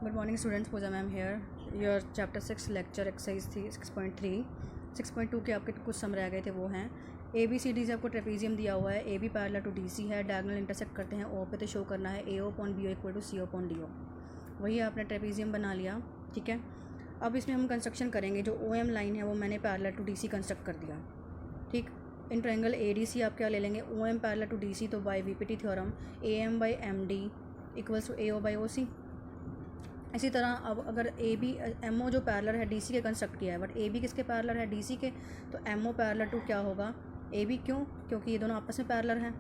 Good morning students, Pooja ma'am here. Your chapter 6 lecture exercise थी 6.3. 6.2 के आपके कुछ सम रह गए थे, वो हैं ए बी सी डी से आपको ट्रेपीजियम दिया हुआ है, A B parallel to D C है, डायगोनल इंटरसेक्ट करते हैं ओ पे, तो शो करना है A O upon B O equal to C O upon D O. वही आपने ट्रेपीजियम बना लिया, ठीक है। अब इसमें हम कंस्ट्रक्शन करेंगे, जो ओ एम लाइन है वो मैंने parallel to D C construct कर दिया, ठीक। In triangle A D C आप क्या ले लेंगे, O M parallel to D C, तो by V P T theorem A M by M D equals to A O by O C. इसी तरह अब अगर ए बी एम ओ जो पैरेलल है डी सी के कंस्ट्रक्ट किया है, बट ए बी किसके पैरेलल है, डी सी के, तो एम ओ पैरेलल टू क्या होगा, ए बी। क्यों? क्योंकि ये दोनों आपस में पैरेलल हैं,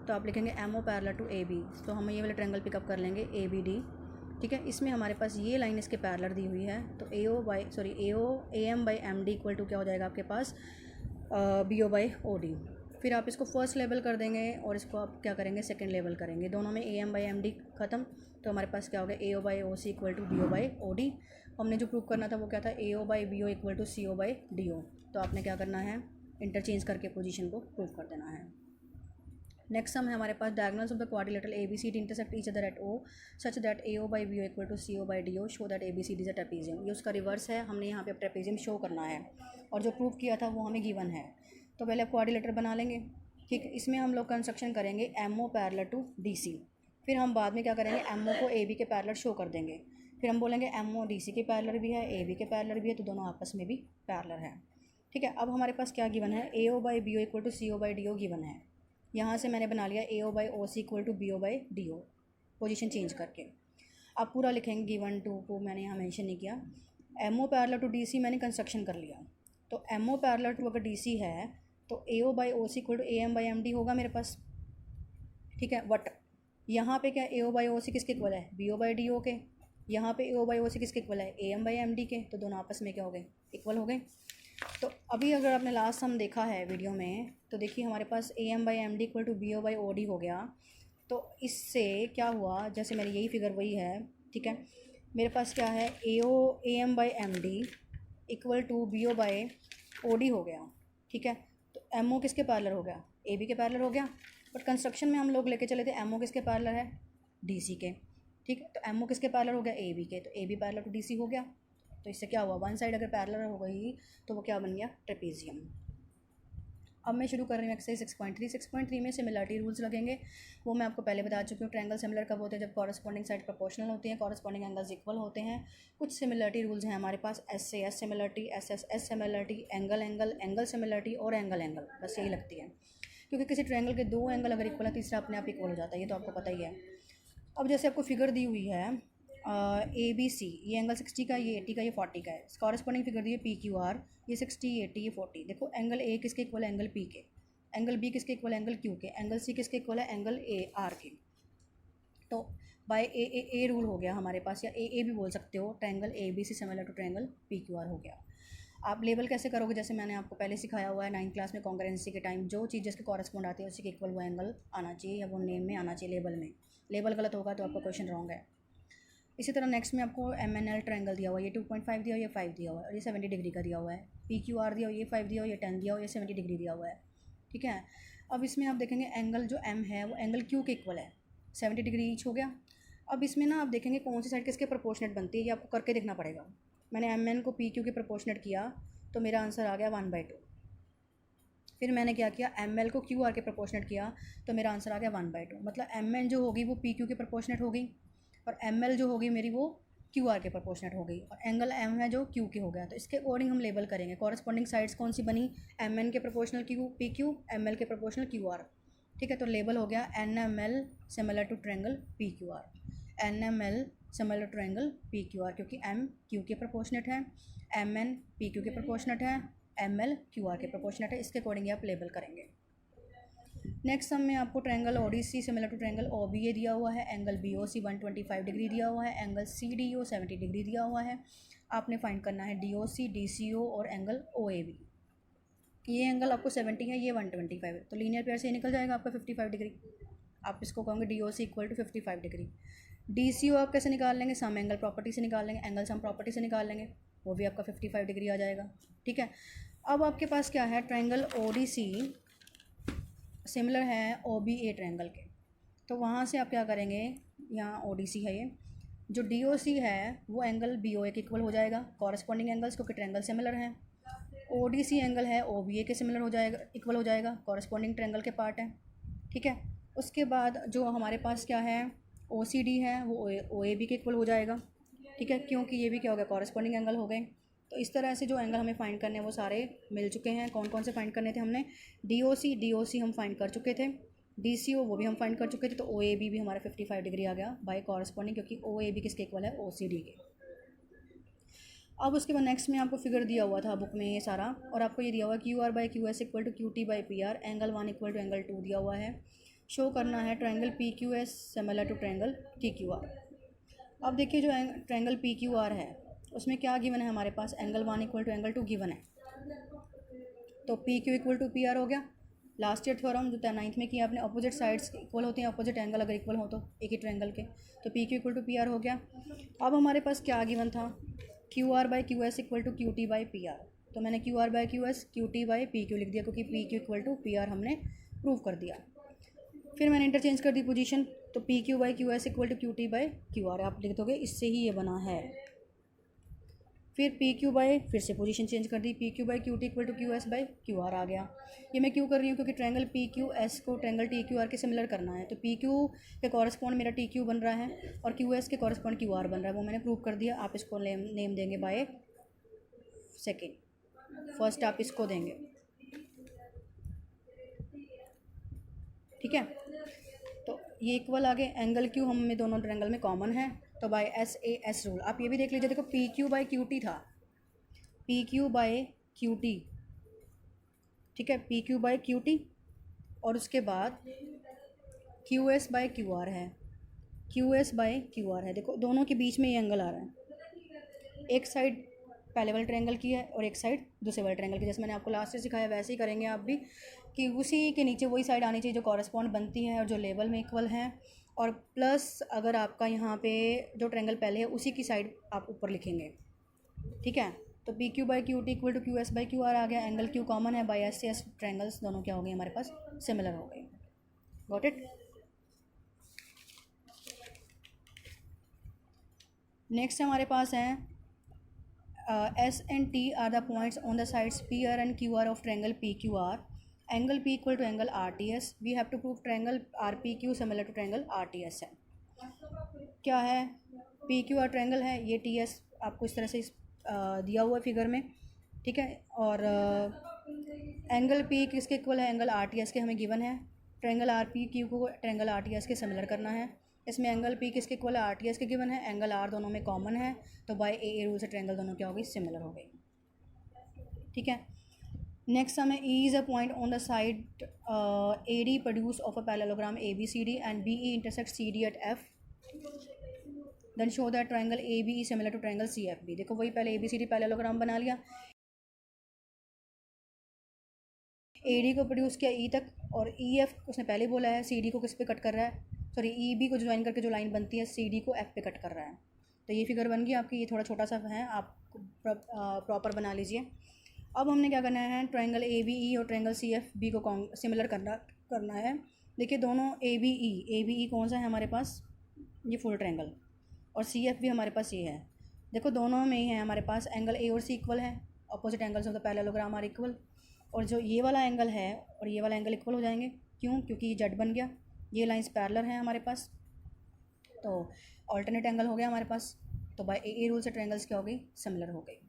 तो आप लिखेंगे M O parallel to A B. तो हम ये वाले ट्रायंगल पिकअप कर लेंगे ए बी डी, ठीक है। इसमें हमारे पास ये लाइन इसके पैरेलल दी हुई है, तो A M by M D equal to क्या हो जाएगा आपके पास, B O by O D. फिर आप इसको फर्स्ट लेवल कर देंगे और इसको आप क्या करेंगे, सेकंड लेवल करेंगे। दोनों में A M by M D ख़त्म, तो हमारे पास क्या हो गया, A O by O C equal to B O by O D. हमने जो प्रूव करना था वो क्या था, A O by B O equal to C O by D O. तो आपने क्या करना है, इंटरचेंज करके पोजीशन को प्रूव कर देना है। नेक्स्ट सम है हमारे पास, diagonals of the quadrilateral A B C D intersect each other at O such that A O by B O equal to C O by D O, show that A B C D is a trapezium. ये उसका reverse है, हमने यहाँ पे अब trapezium show करना है और जो प्रूव किया था वो हमें गिवन है। तो पहले क्वाड्रिलेटर बना लेंगे, ठीक। इसमें हम लोग कंस्ट्रक्शन करेंगे M O parallel to D C. फिर हम बाद में क्या करेंगे, एम ओ को ए बी के पैरेलल शो कर देंगे। फिर हम बोलेंगे एम ओ डी सी के पैरेलल भी है, ए बी के पैरेलल भी है, तो दोनों आपस में भी पैरेलल है, ठीक है। अब हमारे पास क्या गिवन है, A O by B O equal to C O by D O given है। यहाँ से मैंने बना लिया A O by O C equal to B O by D O, position change करके। अब पूरा लिखेंगे, गिवन टू को मैंने यहाँ मेंशन नहीं किया। M O parallel to D C मैंने कंस्ट्रक्शन कर लिया, तो एम ओ पैरेलल टू अगर डी सी है तो A O by O C equal to A M by M D होगा मेरे पास, ठीक है। बट यहाँ पे क्या, ए ओ बाई ओ सी किसके इक्वल है, B O by D O के। यहाँ पे ए ओ बाई ओ सी किसके इक्वल है, A M by M D के, तो दोनों आपस में क्या हो गए, इक्वल हो गए। तो अभी अगर आपने लास्ट सम देखा है वीडियो में, तो देखिए हमारे पास A M by M D equal to B O by O D हो गया। तो इससे क्या हुआ, जैसे मेरी यही फिगर वही है, ठीक है। मेरे पास क्या है, A M by M D equal to B O by O D हो गया, ठीक है। तो एम ओ किसके पैरेलल हो गया, ए बी के पैरेलल हो गया। बट कंस्ट्रक्शन में हम लोग लेके चले थे एम ओ किसके पैरेलल है, डी सी के, ठीक है। तो एम ओ किसके पैरेलल हो गया, ए बी के, तो A B parallel to D C हो गया। तो इससे क्या हुआ, वन साइड अगर पैरेलल हो गई तो वो क्या बन गया, ट्रेपीजियम। अब मैं शुरू कर रही हूँ एक्सरसाइज 6.3। 6.3 में सिमिलरिटी रूल्स लगेंगे, वो मैं आपको पहले बता चुकी हूँ। ट्रायंगल सिमिलर कब होते हैं, जब कॉरस्पॉन्डिंग साइड प्रोपोर्शनल होती हैं, कॉरस्पॉन्डिंग एंगल्स इक्वल होते हैं। कुछ सिमिलरिटी रूल्स हैं हमारे पास, एस से S similarity, S S S similarity, angle angle, angle similarity और एंगल एंगल, बस यही लगती है। क्योंकि किसी ट्रायंगल के दो एंगल अगर इक्वल है, तीसरा अपने आप इक्वल हो जाता है, ये तो आपको पता ही है। अब जैसे आपको फिगर दी हुई है ए बी सी, ये एंगल 60 का, ये 80 का, ये 40 का है। कॉरस्पॉन्डिंग फिगर दी है पी क्यू आर, ये 60, ये 80, ये 40। देखो एंगल ए किसके इक्वल है, एंगल पी के। एंगल बी किसके इक्वल है, एंगल क्यू के। एंगल सी किसके इक्वल है, एंगल ए आर के। तो बाय ए रूल हो गया हमारे पास, या ए भी बोल सकते हो। Triangle A B C similar to triangle P Q R हो गया। आप लेबल कैसे करोगे, जैसे मैंने आपको पहले सिखाया हुआ है 9th क्लास में, कॉन्ग्रुएंसी के टाइम जो चीज़ जिसके कॉरस्पॉन्ड आती है उसी के इक्वल वो एंगल आना चाहिए, या वो नेम में आना चाहिए लेबल में। लेबल गलत होगा तो आपका क्वेश्चन रॉन्ग है। इसी तरह नेक्स्ट में आपको एम एन एल ट्रायंगल दिया हुआ है, ये 2.5 दिया हुआ है, ये 5 दिया हुआ है, और ये 70 डिग्री का दिया हुआ है। पी क्यू आर दिया हुआ है, ये 5 दिया हुआ है, ये 10 दिया हुआ है, ये 70 डिग्री दिया हुआ है, ठीक है। अब इसमें आप देखेंगे एंगल जो एम है वो एंगल क्यू के इक्वल है, 70 डिग्री ईच हो गया। अब इसमें ना आप देखेंगे कौन सी साइड किसके प्रोपोर्शनेट बनती है, ये आपको करके देखना पड़ेगा। मैंने एम एन को पी क्यू के प्रोपोर्शनेट किया तो मेरा आंसर आ गया 1/2। फिर मैंने क्या किया, एम एल को क्यू आर के प्रोपोर्शनेट किया तो मेरा आंसर आ गया 1/2। मतलब एम एन जो होगी वो पी क्यू के प्रोपोर्शनेट होगी, और एम एल जो होगी मेरी वो क्यू आर के प्रोपोर्शनेट हो गई, और एंगल एम है जो क्यू के हो गया। तो इसके अकॉर्डिंग हम लेबल करेंगे। कॉरस्पॉन्डिंग साइड्स कौन सी बनी, एम एन के proportional Q P Q, M L के प्रोपोर्शनल क्यू आर, ठीक है। तो लेबल हो गया N M L similar to triangle P Q R, N M L similar to triangle P Q R, क्योंकि एम क्यू के proportionate है, M N P Q के प्रोपोर्शनेट है, एम एल क्यू आर के proportionate है। इसके according आप label करेंगे। नेक्स्ट सम में आपको triangle O D C similar to triangle O B A दिया हुआ है, angle B O C 125 degree दिया हुआ है, angle C D O 70 degree दिया हुआ है। आपने फाइंड करना है डी ओ सी, डी सी ओ और एंगल ओ ए बी। ये एंगल आपको 70 है, ये 125 है, तो लीनियर पेयर से निकल जाएगा आपका 55 डिग्री। आप इसको कहोगे D O C equal to 55 degree. D C O आप कैसे निकाल लेंगे, सम एंगल प्रॉपर्टी से निकाल लेंगे, एंगल सम प्रॉपर्टी से निकाल लेंगे, वो भी आपका 55 डिग्री आ जाएगा, ठीक है। अब आपके पास क्या है, triangle O D C similar है ओ बी ए ट्रायंगल के, तो वहाँ से आप क्या करेंगे, यहाँ ओ डी सी है ये, जो डी ओ सी है वो एंगल बी ओ ए के इक्वल हो जाएगा, कॉरस्पॉन्डिंग एंगल्स क्योंकि ट्रायंगल सिमिलर हैं। ओ डी सी एंगल है ओ बी ए के सिमिलर हो जाएगा, इक्वल हो जाएगा, कॉरस्पॉन्डिंग ट्रायंगल के पार्ट है। ठीक है, उसके बाद जो हमारे पास क्या है ओ सी डी है वो ओ ए बी के इक्वल हो जाएगा। ठीक है, क्योंकि ये भी क्या हो गया, कॉरस्पॉन्डिंग एंगल हो गए। तो इस तरह से जो एंगल हमें फाइंड करने हैं वो सारे मिल चुके हैं। कौन कौन से फाइंड करने थे हमने, डी ओ सी हम फाइंड कर चुके थे, डी सी ओ वो भी हम फाइंड कर चुके थे। तो ओ ए बी भी हमारा 55 डिग्री आ गया बाय कॉरस्पॉन्डिंग, क्योंकि ओ ए बी किसके इक्वल है, ओ सी डी के। अब उसके बाद नेक्स्ट में आपको फिगर दिया हुआ था बुक में ये सारा, और आपको ये दिया हुआ है Q R by Q S equal to Q T by P R, angle 1 equal to angle 2 दिया हुआ है। शो करना है triangle P Q S similar to triangle T Q R. अब देखिए जो ट्रायंगल पी क्यू आर है उसमें क्या गिवन है हमारे पास, angle 1 equal to angle 2 given है। तो P Q equal to P R हो गया। लास्ट ईयर थ्योरम जो 9th में किया आपने, अपोजिट साइड्स इक्वल होते हैं, अपोजिट एंगल अगर इक्वल हो तो एक ही ट्रायंगल के, तो P Q equal to P R हो गया। अब हमारे पास क्या गिवन था, Q R by Q S equal to Q T by P R. तो मैंने Q R by Q S Q T by P Q लिख दिया, क्योंकि P Q equal to P R हमने प्रूव कर दिया। फिर मैंने इंटरचेंज कर दी पोजीशन, तो P Q by Q S equal to Q T by Q are आप लिख दोगे, इससे ही ये बना है। फिर पी क्यू बाई फिर से पोजीशन चेंज कर दी, P Q by Q T equal to Q S by Q R आ गया। ये मैं क्यों कर रही हूँ, क्योंकि ट्रायंगल पी क्यू एस को ट्रायंगल टी क्यू आर के सिमिलर करना है। तो पी क्यू के कॉरस्पॉन्ड मेरा टी क्यू बन रहा है और क्यू एस के कॉरस्पॉन्ड क्यू आर बन रहा है, वो मैंने प्रूव कर दिया। आप इसको नेम देंगे बाय सेकेंड, फर्स्ट आप इसको देंगे। ठीक है, तो ये इक्वल आ गए, एंगल क्यू हम में दोनों ट्रायंगल में कॉमन है, तो by S A S rule आप ये भी देख लीजिए। देखो P Q by Q T था, P Q by Q T, ठीक है, P Q by Q T, और उसके बाद Q S by Q R है, Q S by Q R है। देखो दोनों के बीच में ये एंगल आ रहा है, एक साइड पहले वाले ट्रायंगल की है और एक साइड दूसरे वाले ट्रायंगल की। जैसे मैंने आपको लास्ट से सिखाया वैसे ही करेंगे आप भी, कि उसी के नीचे वही साइड आनी चाहिए जो कॉरस्पॉन्ड बनती है और जो लेवल में इक्वल है, और प्लस अगर आपका यहाँ पे जो ट्रायंगल पहले है उसी की साइड आप ऊपर लिखेंगे। ठीक है, तो P Q by Q T equal to Q S by Q R आ गया, एंगल क्यू कॉमन है, बाई एस से एस ट्रायंगल्स दोनों क्या हो गए हमारे पास, सिमिलर हो गए। Got it. नेक्स्ट हमारे पास है S and T are the points on the sides P R and Q R of triangle P Q R, angle P equal to angle R T S. We have to prove triangle R P Q similar to triangle R T S है। क्या है, P Q are triangle है, ये T S आपको इस तरह से दिया हुआ है फिगर में। ठीक है, और एंगल पी किसके इक्वल है, एंगल आर टी एस के हमें गिवन है। ट्रायंगल आर पी क्यू को ट्रायंगल आर टी एस के सिमिलर करना है। इसमें एंगल पी किसके इक्वल है, आर टी एस के गिवन है, एंगल आर दोनों में कॉमन है, तो बाय ए रूल से ट्रायंगल दोनों क्या हो गई, सिमिलर हो गई। ठीक है, नेक्स्ट हमें E is a point on the side A D produce of a parallelogram A B C D and B E intersect C D at F, then show that triangle A B E similar to triangle C F B. देखो वही पहले A B C D parallelogram बना लिया, A D को produce किया ई तक, और E F उसने पहले बोला है, सी डी को किस पे कट कर रहा है, सॉरी ई बी को ज्वाइन करके जो लाइन बनती है सी डी को एफ पे कट कर रहा है। तो ये फिगर बन गई आपकी, ये थोड़ा छोटा सा है, आप प्रॉपर बना लीजिए। अब हमने क्या करना है, ट्रायंगल ए बी ई और ट्रायंगल सी एफ बी को सिमिलर करना है। देखिए दोनों ए बी ई कौन सा है हमारे पास, ये फुल ट्रायंगल, और सी एफ भी हमारे पास ये है। देखो दोनों में ही है हमारे पास, एंगल ए और सी इक्वल है, opposite angles of the parallelogram are equal, और जो ये वाला एंगल है और ये वाला एंगल इक्वल हो जाएंगे। क्यों, क्योंकि ये जेड बन गया, ये लाइंस पैरेलल हैं हमारे पास, तो ऑल्टरनेट एंगल हो गया हमारे पास। तो बाय ए रूल से ट्रायंगल्स क्या हो गई, सिमिलर हो गई।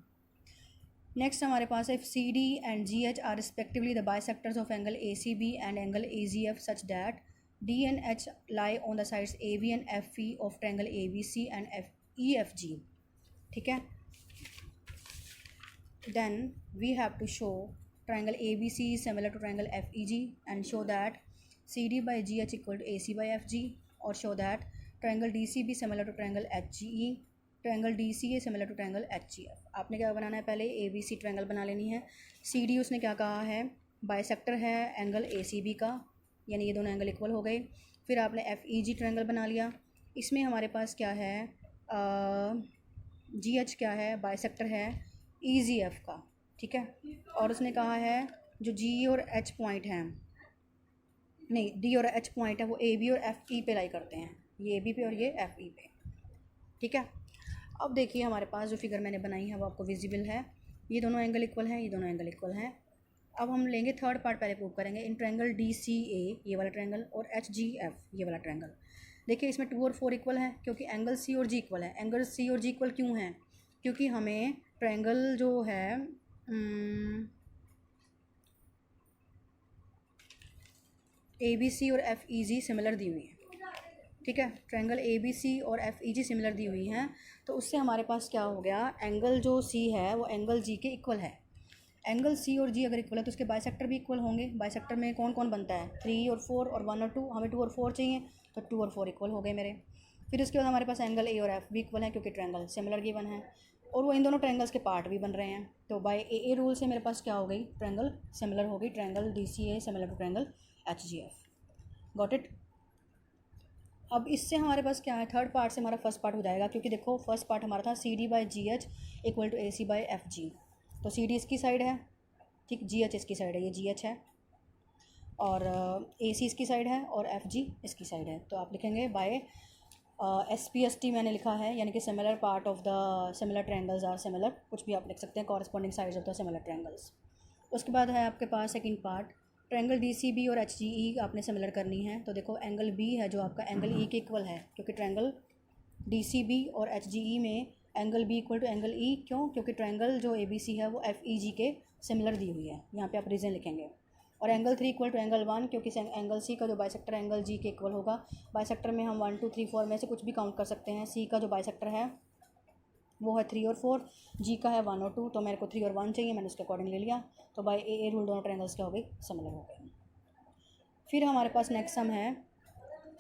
नेक्स्ट हमारे पास है C D and G H are respectively the bisectors of angle A C B and angle A G F such that D and H lie on the sides A B and F E of triangle A B C and F E F G. ठीक है, then we have to show triangle ABC is similar to triangle FEG and show that CD by GH equal to AC by FG, or show that triangle DCB similar to triangle HGE, triangle DCA similar to triangle HGF। आपने क्या बनाना है, पहले ABC triangle बना लेनी है। CD उसने क्या कहा है, बाइसेक्टर है एंगल ACB का, यानी ये दोनों एंगल इक्वल हो गए। फिर आपने FEG ट्रायंगल बना लिया, इसमें हमारे पास क्या है, GH क्या है, बाइसेक्टर है EGF का। ठीक है, और उसने कहा है जो जी और एच पॉइंट हैं, नहीं डी और एच पॉइंट है, वो ए बी और एफ ई पे लाई करते हैं, ये ए बी पे और ये एफ ई पे। ठीक है। अब देखिए हमारे पास जो फिगर मैंने बनाई है वो आपको विजिबल है। ये दोनों एंगल इक्वल हैं, ये दोनों एंगल इक्वल हैं। अब हम लेंगे थर्ड पार्ट, पहले प्रूव करेंगे। इन ट्रायंगल डी सी ए, ये वाला ट्रायंगल, और एच जी एफ, ये वाला ट्रायंगल। देखिए इसमें 2 और 4 इक्वल हैं क्योंकि एंगल सी और जी इक्वल है। एंगल सी और जी इक्वल क्यों हैं? क्योंकि हमें ट्रायंगल जो है ए बी सी और एफ ई जी सिमिलर दी हुई है। ठीक है, ट्रायंगल ए बी सी और एफ ई जी सिमिलर दी हुई हैं, तो उससे हमारे पास क्या हो गया, एंगल जो सी है वो एंगल जी के इक्वल है। एंगल सी और जी अगर इक्वल है तो उसके बाइसेक्टर भी इक्वल होंगे। बाइसेक्टर में कौन कौन बनता है? 3 और 4 और 1 और 2। हमें 2 और 4 चाहिए, तो 2 और 4 इक्वल हो गए मेरे। फिर उसके बाद हमारे पास एंगल ए और एफ भी इक्वल है क्योंकि ट्रायंगल सिमिलर गिवन है, और वो इन दोनों ट्रायंगल्स के पार्ट भी बन रहे हैं। तो बाय ए रूल से मेरे पास क्या हो गई, ट्रायंगल सिमिलर हो गई। Triangle D C A similar to triangle H G F. Got it. अब इससे हमारे पास क्या है, थर्ड पार्ट से हमारा फर्स्ट पार्ट हो जाएगा, क्योंकि देखो फर्स्ट पार्ट हमारा था C D by G H equal to A C by F G. तो सी डी इसकी साइड है, ठीक, जी एच इसकी साइड है, ये जी एच है, और ए सी इसकी साइड है, और एफ जी इसकी साइड है। तो आप लिखेंगे by S P S T मैंने लिखा है, यानी कि similar part of the similar triangles are similar, कुछ भी आप लिख सकते हैं, corresponding sides of the similar triangles. उसके बाद है आपके पास second part, triangle D C B और एच जी ई आपने सिमिलर करनी है। तो देखो एंगल बी है जो आपका एंगल ई के इक्वल है, क्योंकि ट्रायंगल डी सी बी और एच जी ई में angle B equal to angle E. क्यों? क्योंकि ट्रायंगल जो ए बी सी है वो एफ ई जी के सिमिलर दी हुई है, यहाँ पे आप रीज़न लिखेंगे। और एंगल 3 इक्वल टू एंगल 1, क्योंकि एंगल सी का जो बाइसेक्टर एंगल जी के इक्वल होगा। बाइसेक्टर में हम 1 2 3 4 में से कुछ भी काउंट कर सकते हैं। सी का जो बाइसेक्टर है वो है 3 और 4, जी का है 1 और 2, तो मेरे को 3 और 1 चाहिए, मैंने उसके अकॉर्डिंग ले लिया। तो बाय ए रूल दोनों ट्रायंगल्स क्या हो गई, सिमिलर हो गए। फिर हमारे पास नेक्स्ट सम है,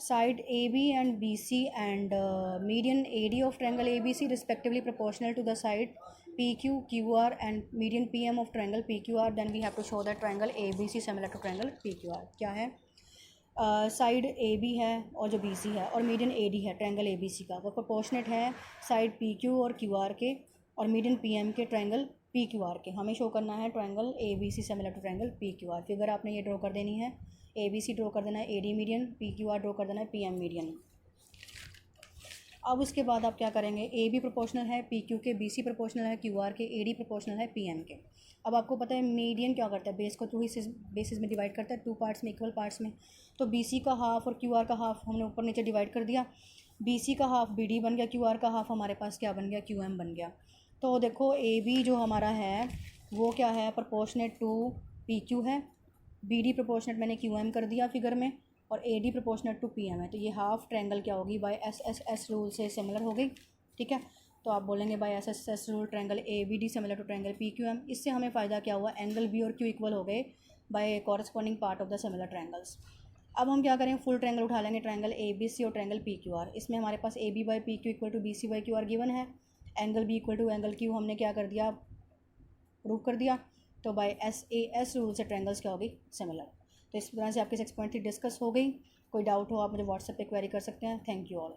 side A B and B C and median A D of triangle A B C respectively proportional to the side P Q Q R and median P M of triangle P Q R, then we have to show that triangle A B C similar to triangle P Q R. क्या है, side A B है और जो B C है, और median A D है triangle A B C का, वो प्रोपोर्शनेट है साइड पी क्यू और क्यू आर के और मीडियन पी एम के ट्रायंगल पी क्यू आर के। हमें शो करना है triangle A B C similar to triangle P Q R. Figure आपने ये ड्रॉ कर देनी है, ए बी सी ड्रॉ कर देना है, A D median, P Q are draw कर देना है, पी एम मीडियन। अब उसके बाद आप क्या करेंगे, ए बी प्रोपोर्शनल है पी क्यू के, बी सी प्रोपोर्शनल है क्यू आर के, ए डी प्रोपोर्शनल है पी एम के। अब आपको पता है मीडियन क्या करता है, बेस को 2 हिस्से बेसिस में डिवाइड करता है, 2 पार्ट्स में, इक्वल पार्ट्स में। तो बी सी का हाफ और क्यू आर का हाफ हमने ऊपर नीचे डिवाइड कर दिया। बी सी का हाफ बी डी बन गया, क्यू आर का हाफ हमारे पास क्या बन गया, क्यू एम बन गया। तो देखो ए बी जो हमारा है वो क्या है, प्रोपोर्शनेट टू पी क्यू है, बी डी प्रोपोर्शनेट मैंने क्यू एम कर दिया फिगर में, और A D proportionate to P M है। तो ये हाफ ट्रायंगल क्या होगी, by S S S rule से सिमिलर हो गई। ठीक है, तो आप बोलेंगे by S S S rule triangle A B D similar to triangle P Q M. इससे हमें फ़ायदा क्या हुआ, एंगल बी और क्यू इक्वल हो गए by corresponding part of the similar triangles. अब हम क्या करेंगे, फुल ट्रायंगल उठा लेंगे, ट्रायंगल ए बी सी और ट्रायंगल पी क्यू आर। इसमें हमारे पास A B by P Q equal to B C by Q R given है, angle B equal to angle Q हमने क्या कर दिया, प्रूव कर दिया। तो by S A S rule से ट्रायंगल्स क्या होगी, सिमिलर। तो इस तरह से आपकी 6.3 डिस्कस हो गई। कोई डाउट हो आप मुझे व्हाट्सएप पे क्वेरी कर सकते हैं। Thank you all.